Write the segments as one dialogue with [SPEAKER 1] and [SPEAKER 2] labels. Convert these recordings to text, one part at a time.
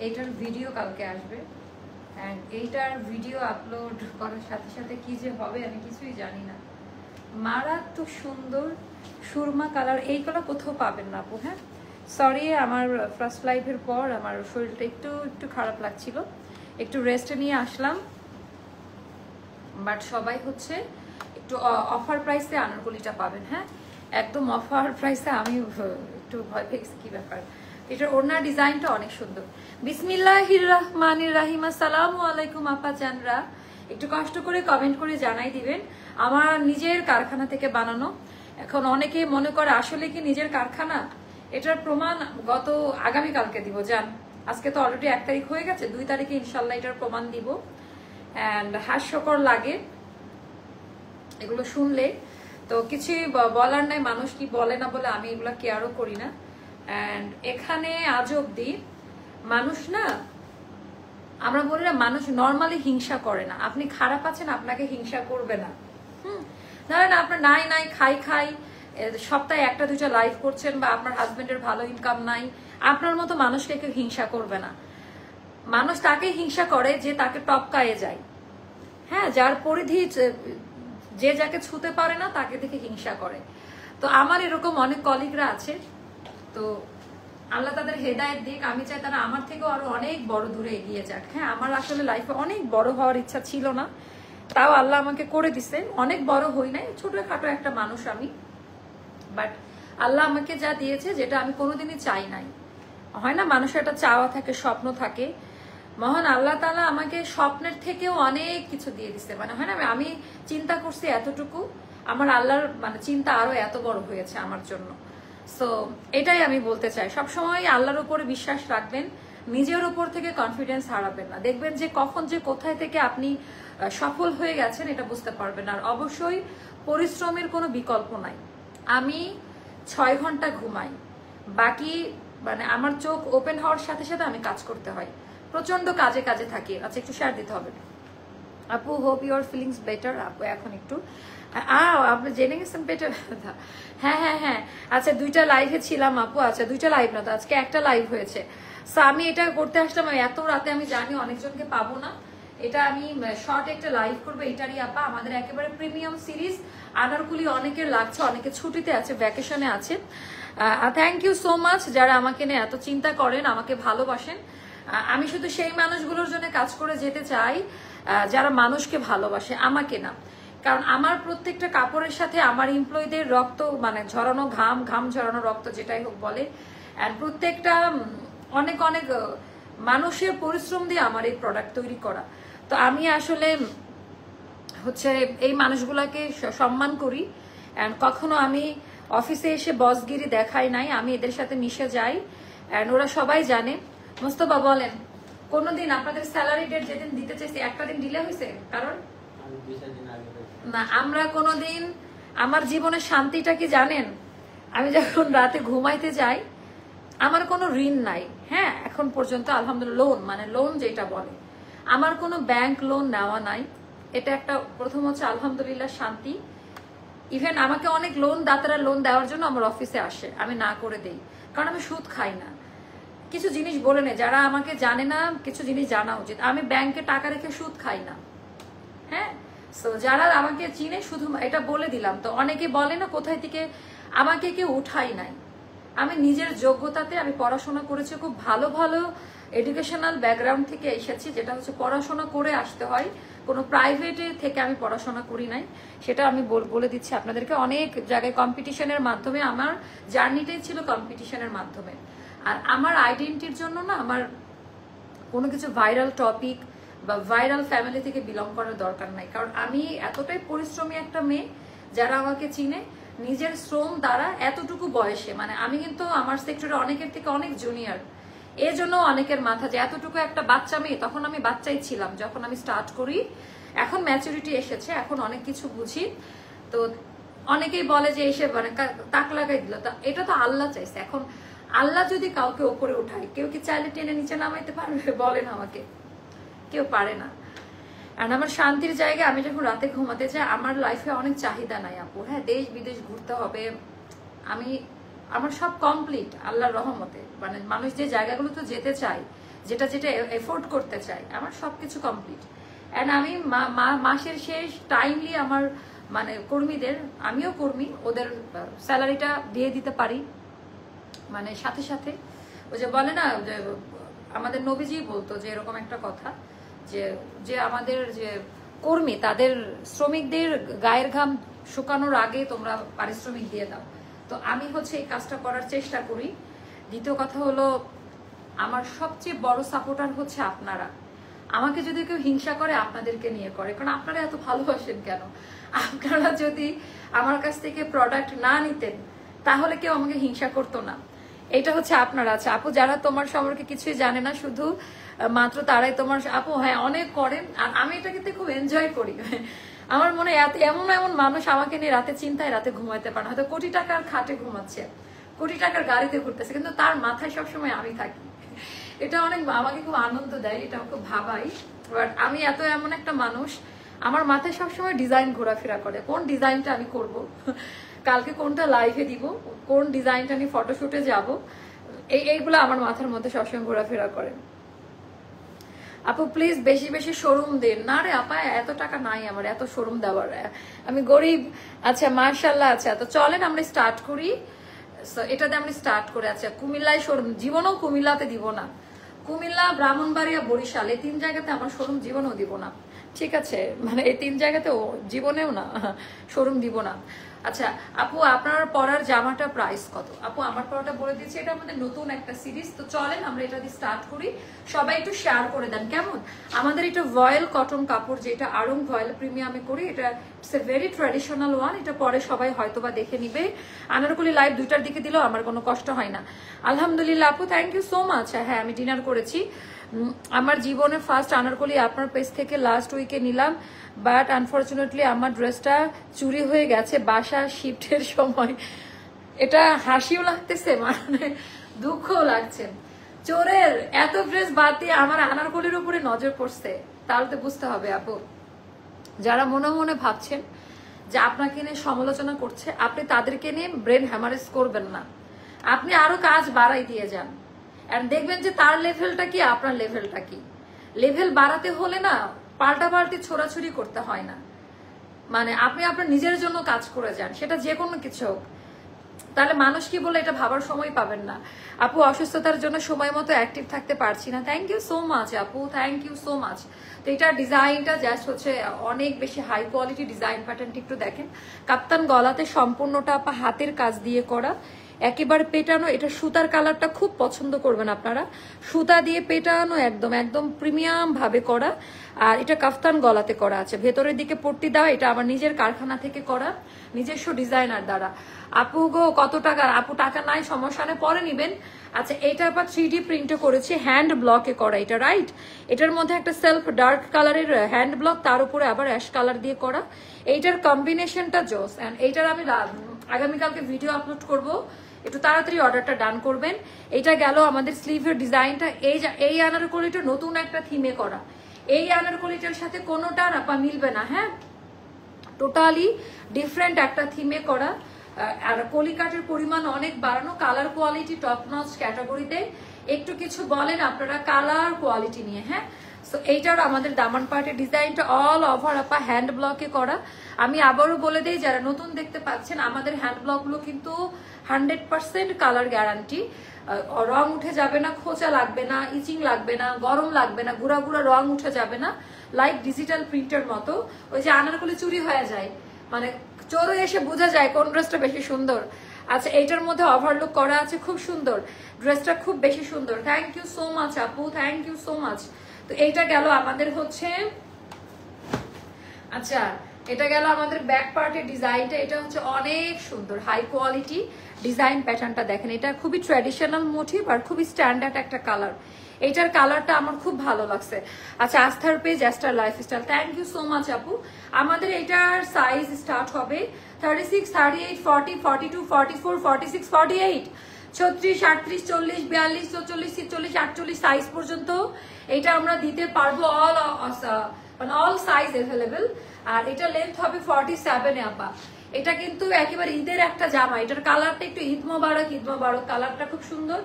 [SPEAKER 1] এইটার ভিডিও কালকে আসবে, অ্যান্ড এইটার ভিডিও আপলোড করার সাথে সাথে কি যে হবে আমি কিছুই জানি না। মারাত্মক সুন্দর সুরমা কালার, এই কালার কোথাও পাবেন না আপু। হ্যাঁ সরি, আমার ফার্স্ট লাইভের পর আমার শরীরটা একটু খারাপ লাগছিল, একটু রেস্টে নিয়ে আসলাম। বাট সবাই হচ্ছে একটু অফার প্রাইসে আনারকলিটা পাবেন। হ্যাঁ একদম অফার প্রাইসে। আমি একটু ভয় পেয়েছি কি ব্যাপার। এটার ওড়নার ডিজাইনটা অনেক সুন্দর। বিসমিল্লাহির রহমানির রহিম। আসসালামু আলাইকুম আপা জানরা, একটু কষ্ট করে কমেন্ট করে জানাই দিবেন। আমার নিজের কারখানা থেকে বানানো। এখন অনেকে মনে করে আসলে কি নিজের কারখানা, এটার প্রমাণ গত আগামীকালকে দিব জান। আজকে তো অলরেডি 1 তারিখ হয়ে গেছে, 2 তারিখে ইনশাল্লাহ এটার প্রমাণ দিব। অ্যান্ড হাস্যকর লাগে এগুলো শুনলে, তো কিছুই বলার নাই, মানুষ কি বলে না বলে আমি এগুলো কেয়ারও করি না। অ্যান্ড এখানে আজ অব্দি মানুষ না, আমরা বলি না মানুষ নর্মালি হিংসা করে না। আপনি খারাপ আছেন, আপনাকে হিংসা করবে না। ধরেন আপনার নাই খাই সপ্তাহে 1-2টা লাইভ করছেন, বা আপনার হাজবেন্ডের ভালো ইনকাম নাই, আপনার মতো মানুষকে কেউ হিংসা করবে না। মানুষ তাকে হিংসা করে যে তাকে টপকায়ে যায়। হ্যাঁ যার পরিধি, যে যাকে ছুতে পারে না তাকে দেখে হিংসা করে। তো আমার এরকম অনেক কলিগরা আছে, তো আল্লাহ তাদের হেদায়েত দিক। আমি চাই তারা আমার থেকেও আরো অনেক বড় দূরে এগিয়ে যাক। হ্যাঁ আমার আসলে লাইফে অনেক বড় হওয়ার ইচ্ছা ছিল না, তাও আল্লাহ আমাকে করে দিছে। অনেক বড় হই নাই, ছোটখাটো একটা মানুষ আমি, বাট আল্লাহ আমাকে যা দিয়েছে যেটা আমি কোনোদিনই চাই নাই। হয় না মানুষের একটা চাওয়া থাকে, স্বপ্ন থাকে, মহান আল্লাহ তাআলা আমাকে স্বপ্নের থেকেও অনেক কিছু দিয়ে দিচ্ছে। মানে হয় না আমি চিন্তা করছি এতটুকু, আমার আল্লাহর মানে চিন্তা আরো এত বড় হয়েছে আমার জন্য। সো এটাই আমি বলতে চাই, সবসময় আল্লাহর উপরে বিশ্বাস রাখবেন, নিজের উপর থেকে কনফিডেন্স হারাবেন না। দেখবেন যে কখন যে কোথায় থেকে আপনি সফল হয়ে গেছেন এটা বুঝতে পারবেন। আর অবশ্যই পরিশ্রমের কোনো বিকল্প নাই। আমি 6 ঘন্টা ঘুমাই, বাকি মানে আমার চোখ ওপেন হওয়ার সাথে সাথে আমি কাজ করতে হয়, প্রচন্ড কাজে থাকি। আচ্ছা একটু শেয়ার দিতে হবে আপু। হোপ ইউর ফিলিংস বেটার আপু, এখন একটু আপনি জেনে গেছেন বেটার। হ্যাঁ আচ্ছা 2টা লাইভে ছিলাম আপু। আচ্ছা 2টা লাইভ না তো, আজকে একটা লাইভ হয়েছে। সো আমি এটা করতে আসলাম এত রাতে, আমি জানি অনেকজনকে পাবো না। এটা আমি শর্ট একটা লাইভ করবো এটারই আপা। আমাদের একেবারে প্রিমিয়াম সিরিজ আনারকুলি অনেকের লাগছে, অনেকে ছুটিতে আছে, ভ্যাকেশনে আছে। থ্যাংক ইউ সো মাচ যারা আমাকে নিয়ে এত চিন্তা করেন, আমাকে ভালোবাসেন। আমি শুধু সেই মানুষগুলোর জন্য কাজ করে যেতে চাই যারা মানুষকে ভালোবাসে, আমাকে না। কারণ আমার প্রত্যেকটা কাপড়ের সাথে আমার এমপ্লয়ীদের রক্ত, মানে ঝরানো ঘাম ঝরানো রক্ত যেটাই হোক বলে, এন্ড প্রত্যেকটা অনেক মানুষের পরিশ্রম দিয়ে আমার এই প্রোডাক্ট তৈরি করা। তো আমি আসলে হচ্ছে এই মানুষগুলাকে সম্মান করি। এন্ড কখনো আমি অফিসে এসে বসগিরি দেখাই নাই, আমি এদের সাথে মিশে যাই। এন্ড ওরা সবাই জানে। মোস্তফা বলেন, কোনোদিন আপনাদের স্যালারি ডেট যেদিন দিতে চাইছি একটা দিন ডিলে হয়েছে? কারণ না, আমরা কোনোদিন, আমার জীবনের শান্তিটা কি জানেন, আমি যখন রাতে ঘুমাইতে যাই আমার কোনো ঋণ নাই। হ্যাঁ এখন পর্যন্ত আলহামদুলিল্লাহ, লোন মানে লোন যেটা বলে, আমার কোনো ব্যাংক লোন নেওয়া নাই। এটা একটা প্রথম হচ্ছে আলহামদুলিল্লাহ শান্তি। ইভেন আমাকে অনেক লোন দাতারা লোন দেওয়ার জন্য আমার অফিসে আসে, আমি না করে দেই, কারণ আমি সুদ খাই না। কিছু জিনিস বলে নেই, যারা আমাকে জানে না কিছু জিনিস জানা উচিত। আমি ব্যাংকে টাকা রেখে সুদ খাই না। হ্যাঁ সো যারা আমাকে চিনে শুধু এটা বলে দিলাম। তো অনেকে বলে না কোথায় থেকে আমাকে কেউ উঠাই নাই, আমি নিজের যোগ্যতাতে আমি পড়াশোনা করেছি, খুব ভালো এডুকেশনাল ব্যাকগ্রাউন্ড থেকে এসেছি, যেটা হচ্ছে পড়াশোনা করে আসতে হয়, কোনো প্রাইভেটে থেকে আমি পড়াশোনা করি নাই। সেটা আমি বলে দিচ্ছি আপনাদেরকে। অনেক জায়গায় কম্পিটিশনের মাধ্যমে আমার জার্নিটাই ছিল, কম্পিটিশনের মাধ্যমে। আর আমার আইডেন্টিটির জন্য না আমার কোনো কিছু ভাইরাল টপিক বা ভাইরাল ফ্যামিলি থেকে বিলং করার দরকার নাই। কারণ আমি এতটাই পরিশ্রমী একটা মেয়ে, যারা আমাকে চিনে নিজের শ্রম দ্বারা এতটুকু বয়সে, মানে আমি কিন্তু আমার সেক্টরে অনেকের থেকে অনেক জুনিয়র, এই জন্য অনেকের মাথা যে এতটুকু একটা বাচ্চা মেয়ে। তখন আমি বাচ্চাই ছিলাম যখন আমি স্টার্ট করি, এখন ম্যাচুরিটি এসেছে, এখন অনেক কিছু বুঝি। তো অনেকেই বলে যে এসে মানে তাক লাগাই দিল, এটা তো আল্লাহ চাইছে। এখন আল্লাহ যদি কাউকে ওপরে উঠায়, কেউ কি চাইলে টেনে নিচে নামাইতে পারবে? বলেন আমাকে, কেউ পারে না। আর আমার শান্তির জায়গা, আমি যখন রাতে ঘুমাতে যাই, আমার লাইফে অনেক চাহিদা নাই আপু। হ্যাঁ দেশ বিদেশ ঘুরতে হবে, আমার সব কমপ্লিট আল্লাহর রহমতে। মানে মানুষ যে জায়গাগুলো তো যেতে চায়, যেটা যেটা এফোর্ড করতে চাই, আমার সবকিছু কমপ্লিট। অ্যান্ড আমি মাসের শেষ টাইমলি আমার মানে কর্মীদের, আমিও কর্মী, ওদের স্যালারিটা দিয়ে দিতে পারি। মানে সাথে সাথে ওই যে বলে না, যে আমাদের নবীজি বলতো যে এরকম একটা কথা, যে যে আমাদের যে কর্মী তাদের শ্রমিকদের গায়ের ঘাম শুকানোর আগে তোমরা পারিশ্রমিক দিয়ে দাও। তো আমি হচ্ছে এই কাজটা করার চেষ্টা করি। দ্বিতীয় কথা হলো, আমার সবচেয়ে বড় সাপোর্টার হচ্ছে আপনারা। আমাকে যদি কেউ হিংসা করে আপনাদেরকে নিয়ে করে, কারণ আপনারা এত ভালোবাসেন কেন? আপনারা যদি আমার কাছ থেকে প্রোডাক্ট না নিতেন তাহলে কেউ আমাকে হিংসা করতো না। এটা হচ্ছে আপনারা। আচ্ছা আপু, যারা তোমার সম্পর্কে কিছুই জানে না, শুধু মাত্র তারাই তোমার আপু, হ্যাঁ অনেক করেন, আর আমি এটা কিন্তু খুব এনজয় করি। আমার মনে এমন এমন মানুষ আমাকে নিয়ে রাতে চিন্তায় রাতে ঘুমাইতে পারে না, হয়তো কোটি টাকার খাটে ঘুমাচ্ছে, কোটি টাকার গাড়িতে ঘুরতেছে, কিন্তু তার মাথায় সবসময় আমি থাকি। এটা অনেক আমাকে খুব আনন্দ দেয়, এটা খুব ভাবাই। বাট আমি এমন একটা মানুষ, আমার মাথায় সবসময় ডিজাইন ঘোরাফেরা করে, কোন ডিজাইনটা আমি করব, কালকে কোনটা লাইভে দিব, কোন ডিজাইনটা আমি ফটোশুটে যাব, এইগুলো আমার মাথার মধ্যে সবসময় ঘোরাফেরা করে। আপু প্লিজ বেশি বেশি শোরুম দিন। না রে আপা, এত টাকা নাই আমার এত শোরুম দেওয়ার, আমি গরিব। আচ্ছা মার্শাল্লাহ। আচ্ছা তো চলেন আমরা স্টার্ট করি, এটাতে আমরা স্টার্ট করে। আচ্ছা কুমিল্লায় শোরুম, জীবনেও কুমিল্লাতে দিব না, কুমিল্লা, ব্রাহ্মণবাড়িয়া, বরিশাল, এই 3 জায়গাতে আমার শোরুম জীবনেও দিব না, ঠিক আছে? মানে এই 3 জায়গাতেও জীবনেও না, শোরুম দিব না। আচ্ছা আপু, আপনার পরার জামাটা প্রাইস কত? আপু আমার পরাটা বলে দিচ্ছি, এটা আমাদের নতুন একটা সিরিজ, তো চলেন আমরা এটা দিয়ে স্টার্ট করি। সবাই একটু শেয়ার করে দেন কেমন? আমাদের এটা ভয়েল কটন কাপড়, যেটা আরং ভয়েল প্রিমিয়ামে করি, এটা it's a very traditional one. এটা পরে সবাই হয়তোবা দেখে নিবে। আনারকলি লাইভ 2টার দিকে দিলেও আমার কোনো কষ্ট হয় না। আলহামদুলিল্লাহ আপু, থ্যাংক ইউ সো মাচ। হ্যাঁ আমি ডিনার করেছি। আমার জীবনে ফার্স্ট আনারকলি আপনার পেজ থেকে লাস্ট উইকে নিলাম, বাট আনফরচুনেটলি আমার ড্রেসটা চুরি হয়ে গেছে বাসা শিফটের সময়। এটা হাসিও লাগতেছে, মানে দুঃখও লাগছে। চোরের এত ড্রেস বাদ দিয়ে আমার আনারকলির উপরে নজর পড়ছে, তাহলে তো বুঝতে হবে আপু। যারা মনে মনে ভাবছেন যে আপনাকে নিয়ে সমালোচনা করছে, আপনি তাদেরকে নিয়ে ব্রেন হ্যামারেজ করবেন না, আপনি আরো কাজ বাড়াই দিয়ে যান, আর দেখবেন যে তার লেভেলটা কি আপনার লেভেলটা কি। লেভেল বাড়াতে হলে না পাল্টাপাল্টি ছোড়াছুরি করতে হয় না, মানে আপনি আপনার নিজের জন্য কাজ করে যান, সেটা যে কোনো কিছু হোক। তাহলে মানুষ কি বলে এটা ভাবার সময় পাবেন না। আপু অসুস্থতার জন্য সময় মতো অ্যাক্টিভ থাকতে পারছি না। থ্যাংক ইউ সো মাচ আপু, থ্যাংক ইউ সো মাচ। তো এটার ডিজাইনটা জাস্ট হচ্ছে অনেক বেশি হাই কোয়ালিটি ডিজাইন, প্যাটার্নটি একটু দেখেন। কাপ্তান গলাতে সম্পূর্ণটা আপা হাতের কাজ দিয়ে করা, একেবারে পেটানো। এটা সুতার কালারটা খুব পছন্দ করবেন আপনারা, সুতা দিয়ে পেটানো, একদম একদম প্রিমিয়াম ভাবে করা। আর এটা কাফতান গলাতে করা আছে, ভেতরের দিকে পট্টি দেওয়া। এটা আমার নিজের কারখানা থেকে করা, নিজস্ব ডিজাইনার দ্বারা। আপু গো কত টাকা? আপু টাকা নাই, সমস্যা নেই, পরে নিবেন। আচ্ছা এটা আবার 3D প্রিন্টও করেছি, হ্যান্ড ব্লকে করা এটা, রাইট? এটার মধ্যে একটা সেলফ ডার্ক কালারের হ্যান্ড ব্লক, তার উপরে আবার অ্যাশ কালার দিয়ে করা। এইটার কম্বিনেশনটা জোস। অ্যান্ড এইটার আমি আগামীকালকে ভিডিও আপলোড করব, একটু তাড়াতাড়ি অর্ডারটা ডান করবেন। এটা গেল আমাদের স্লিভের ডিজাইনটা। এই আনারকলিটা নতুন একটা থিমে করা, এই আনারকলিটার সাথে কোনোটার আপা মিলবে না, হ্যাঁ টোটালি ডিফারেন্ট একটা থিমে করা। আর কলিকাটের পরিমাণ অনেক বাড়ানো, কালার কোয়ালিটি টপ নচ ক্যাটাগরিতে। একটু কিছু বলেন আপনারা কালার কোয়ালিটি নিয়ে, হ্যাঁ। সো এইটার আমাদের দামান পার্টের ডিজাইনটা অল ওভার আপা হ্যান্ড ব্লকে করা। আমি আবারও বলে দিই, যারা নতুন দেখতে পাচ্ছেন, আমাদের হ্যান্ড ব্লকগুলো কিন্তু 100% কালার গ্যারান্টি, রং উঠে যাবে না, খোঁচা লাগবে না, ইচিং লাগবে না, গরম লাগবে না, গুঁড়া গুঁড়া রং উঠে যাবে না, লাইক ডিজিটাল প্রিন্টের মতো। ওই যে আনারকলি চুরি হয়ে যায়, মানে চোরও এসে বোঝা যায় কোন ড্রেসটা বেশি সুন্দর। আচ্ছা এইটার মধ্যে ওভারলুক করা আছে, খুব সুন্দর, ড্রেসটা খুব বেশি সুন্দর। থ্যাংক ইউ সো মাচ আপু, থ্যাংক ইউ সো মাচ। তো এইটা গেল আমাদের হচ্ছে, আচ্ছা এটা গেল আমাদের ব্যাক পার্টের ডিজাইনটা। এটা হচ্ছে অনেক সুন্দর হাই কোয়ালিটি ডিজাইন, প্যাটার্নটা দেখেন। এটা খুবই ট্র্যাডিশনাল মোটিভ আর খুবই স্ট্যান্ডার্ড একটা কালার। এইটার কালারটা আমার খুব ভালো লাগছে। আচ্ছা আস্থার page Aster lifestyle, thank you so much আপু। আমাদের এইটার সাইজ স্টার্ট হবে 36, 38, 40, 42, 44, 46, 48, 36, 38, 40, 42, 44, 46, 48 সাইজ পর্যন্ত এটা আমরা দিতে পারবো। All size available. আর এটা লেন্থ হবে 47 আপা। এটা কিন্তু একেবারে ঈদের একটা জামা। এটার কালারটা একটু ঈদ মোবারক, ঈদ মোবারক কালারটা খুব সুন্দর।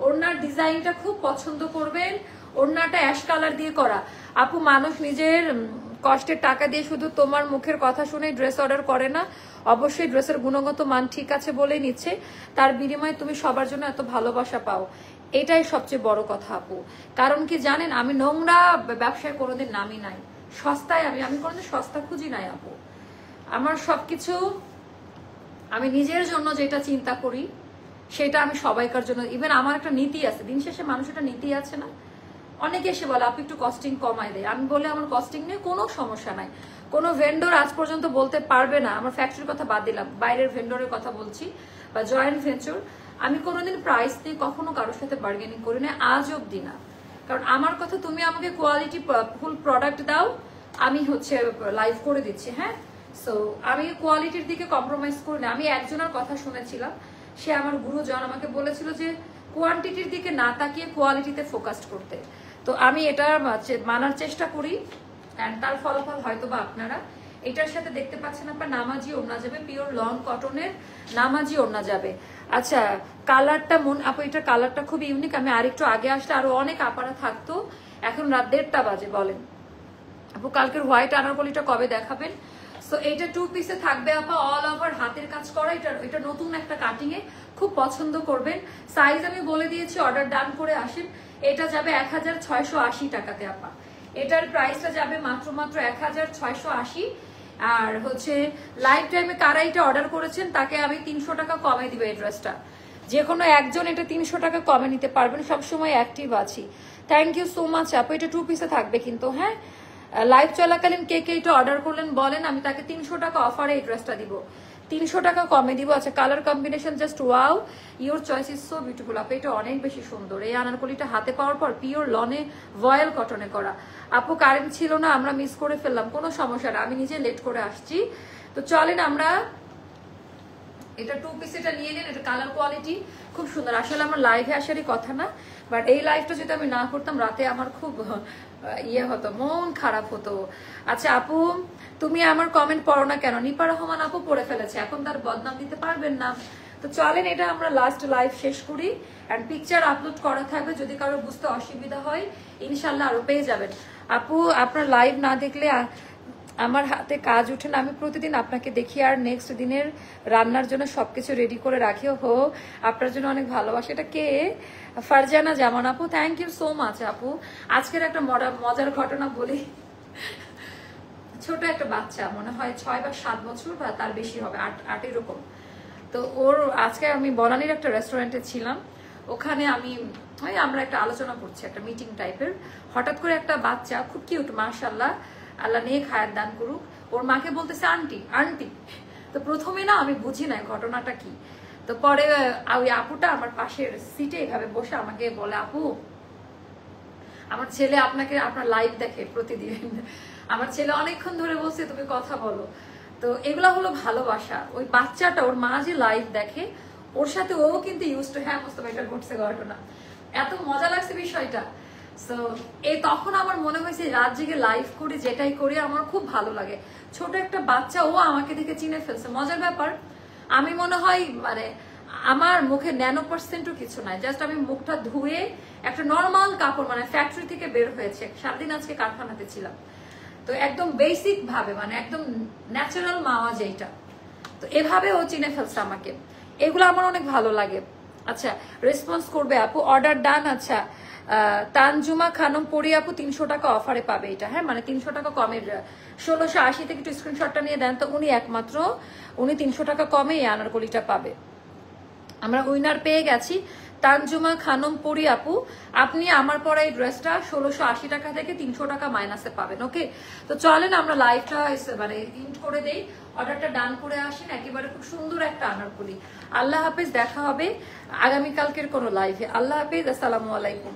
[SPEAKER 1] ওড়নার ডিজাইনটা খুব পছন্দ করবেন। ওড়নাটা অ্যাশ কালার দিয়ে করা। আপু মানুষ নিজের কষ্টের টাকা দিয়ে শুধু তোমার মুখের কথা শুনে ড্রেস অর্ডার করে না, অবশ্যই ড্রেসের গুণগত মান ঠিক আছে বলেই নিচ্ছে, তার বিনিময়ে তুমি সবার জন্য এত ভালোবাসা পাও, এটাই সবচেয়ে বড় কথা আপু। কারণ কি জানেন, আমি নোংরা ব্যবসায় কোনোদিন নামি নাই, সস্তায় আমি কোনোদিন সস্তা খুঁজি নাই আপু। আমার সবকিছু আমি নিজের জন্য যেটা চিন্তা করি সেটা আমি সবাইকার জন্য। ইভেন আমার একটা নীতি আছে, দিন শেষে মানুষ একটা নীতি আছে না, অনেকে এসে বলে আপনি একটু কস্টিং কমাই দেয়, আমি বলে আমার কস্টিং নিয়ে কোনো সমস্যা নাই। কোনো ভেন্ডর আজ পর্যন্ত বলতে পারবে না, আমার ফ্যাক্টরির কথা বাদ দিলাম, বাইরের ভেন্ডরের কথা বলছি বা জয়েন্ট ভেঞ্চার, আমি কোনোদিন প্রাইস নিয়ে কখনো কারোর সাথে বার্গেনিং করি না, আজ অব্দি না। কারণ আমার কথা, তুমি আমাকে কোয়ালিটি ফুল প্রোডাক্ট দাও, আমি হচ্ছে লাইভ করে দিচ্ছি। হ্যাঁ, সো আমি কোয়ালিটির দিকে কম্প্রোমাইজ করি না। আমি একজনের কথা শুনেছিলাম, সে আমার গুরুজন, আমাকে বলেছিল যে কোয়ান্টিটির দিকে না তাকিয়ে কোয়ালিটিতে ফোকাস করতে। তো আমি এটা মানার চেষ্টা করি, অ্যান্ড তার ফলাফল হয়তো বা আপনারা এটার সাথে দেখতে পাচ্ছেন। আপনার নামাজি ওড়না যাবে, পিওর লং কটনের নামাজি ওড়না যাবে। আচ্ছা, কালারটা আপু এটার কালারটা খুব ইউনিক। আমি আরেকটু আগে আসলে আরো অনেক আপারা থাকতো, এখন রাত 1:30 বাজে। বলেন আপু কালকের হোয়াইট আনারকলিটা কবে দেখাবেন? সো এটা 2 পিসে থাকবে আপা, অল ওভার হাতের কাজ করা। এটা নতুন একটা কাটিং এ, খুব পছন্দ করবেন। সাইজ আমি বলে দিয়েছি, অর্ডার ডান করে আসেন। এটা যাবে 1680 টাকাতে আপা, এটার প্রাইসটা যাবে মাত্র 1680। আর হচ্ছে লাইফ টাইমে কারা এটা অর্ডার করেছেন তাকে আমি 300 টাকা কমে দিব এই ড্রেসটা। যে কোনো একজন এটা 300 টাকা কমে নিতে পারবেন, সবসময় অ্যাক্টিভ আছি। থ্যাংক ইউ সো মাচ আপু। এটা 2 পিসে থাকবে কিন্তু। হ্যাঁ, লাইভ চলাকালীন কে কে এটা অর্ডার করলেন বলেন, আমি তাকে 300 টাকা অফারে এই ড্রেসটা দিব, 300 টাকা কমে দিব। আচ্ছা, colour combination just wow, your choice is so beautiful আপু, এটা অনেক বেশি সুন্দর। এই আনারকলিটা হাতে পাওয়ার পর পিওর লনে ভয়েল কটনে করা। আপু কারেন্ট ছিল না, আমরা মিস করে ফেললাম, কোনো সমস্যা না, আমি নিজে লেট করে আসছি। তো চলেন আমরা এটা 2 পিস এটা নিয়ে নিন। এটা কালার কোয়ালিটি খুব সুন্দর। আসলে আমার লাইভে আসারই কথা না, বাট এই লাইভটা যদি আমি না করতাম রাতে আমার খুব ইয়ে হতো, মন খারাপ হতো। আচ্ছা আপু, তুমি আমার কমেন্ট পড়ো না কেন? নিপা রহমান আপু পড়ে ফেলেছে, এখন তার বদনাম দিতে পারবেন না। তো চলেন এটা আমরা লাস্ট লাইভ শেষ করি, এন্ড পিকচার আপলোড করা থাকবে, যদি কারো বুঝতে অসুবিধা হয় ইনশাল্লাহ আরো পেয়ে যাবেন। আপু আপনার লাইভ না দেখলে আমার হাতে কাজ উঠে না, আমি প্রতিদিন আপনাকে দেখি আর নেক্সট দিনের রান্নার জন্য সবকিছু রেডি করে রাখি। হো, আপনার জন্য অনেক ভালোবাসা। এটা কে? ফারজানা জামান আপু, থ্যাংক ইউ সো মাচ আপু। আজকের একটা মজার ঘটনা বলি। ছোট একটা বাচ্চা, মনে হয় 6 বা 7 বছর বা তার বেশি হবে, 8 এরকম। তো ওর আজকে আমি বনানীর একটা রেস্টুরেন্টে ছিলাম, ওখানে আমরা একটা আলোচনা করছি, একটা মিটিং টাইপের। হঠাৎ করে একটা বাচ্চা, খুব কিউট মাশাআল্লাহ, আল্লাহ নেক হায়াত দান করুক, ওর মাকে বলতেছে আন্টি আন্টি। তো প্রথমে না আমি বুঝি না ঘটনাটা কি। তো পরে ওই আপুটা আমার পাশের সিটে এভাবে বসে আমাকে বলে, আপু আমার ছেলে আপনার লাইভ দেখে প্রতিদিন, আমার ছেলে অনেকক্ষণ ধরে বলছে তুমি কথা বলো। তো এগুলা হলো ভালোবাসা। ওই বাচ্চাটা, ওর মা যে লাইভ দেখে, ওর সাথে ও কিন্তু ইউজ টু। হ্যাঁ মোস্তফা, এটা ঘটছে ঘটনা, এত মজা লাগছে বিষয়টা। সো তখন আমার মনে হয়েছে রাত জেগে লাইভ করি, যেটাই করি আমার খুব ভালো লাগে। ছোট একটা বাচ্চা, ও আমাকে দেখে চিনে ফেলছে। মজার ব্যাপার, আমি মনে হয় আমার মুখে 9% কিছু নাই, জাস্ট আমি মুখটা ধুয়ে একটা নর্মাল কাপড়, ফ্যাক্টরি থেকে বের হয়েছে, সারাদিন আজকে কারখানাতে ছিলাম। তো একদম বেসিক ভাবে, একদম ন্যাচারাল মাওয়া যেটা, তো এভাবে ও চিনে ফেলছে আমাকে। এগুলো আমার অনেক ভালো লাগে। আচ্ছা, রেসপন্স করবে আপু, অর্ডার ডান। আচ্ছা, তানজুমা খানম পরি আপু 300 টাকা অফারে পাবে এটা। হ্যাঁ, 300 টাকা কমের, 1680 থেকে একটু স্ক্রিনশটটা নিয়ে দেন তো, উনি 300 টাকা কমে এই আনারকলিটা পাবে। আমরা উইনার পেয়ে গেছি, তানজুমা খানম পরি আপু, আপনি আমার পরে এই ড্রেসটা 1680 টাকা থেকে 300 টাকা মাইনাসে পাবেন। ওকে, তো চলেন আমরা লাইভটা ইন্ড করে দেই, অর্ডারটা ডান করে আসেন। একেবারে খুব সুন্দর একটা আনারকলি। আল্লাহ হাফেজ, দেখা হবে আগামীকালকের কোনো লাইভে। আল্লাহ হাফেজ, আসসালামু আলাইকুম।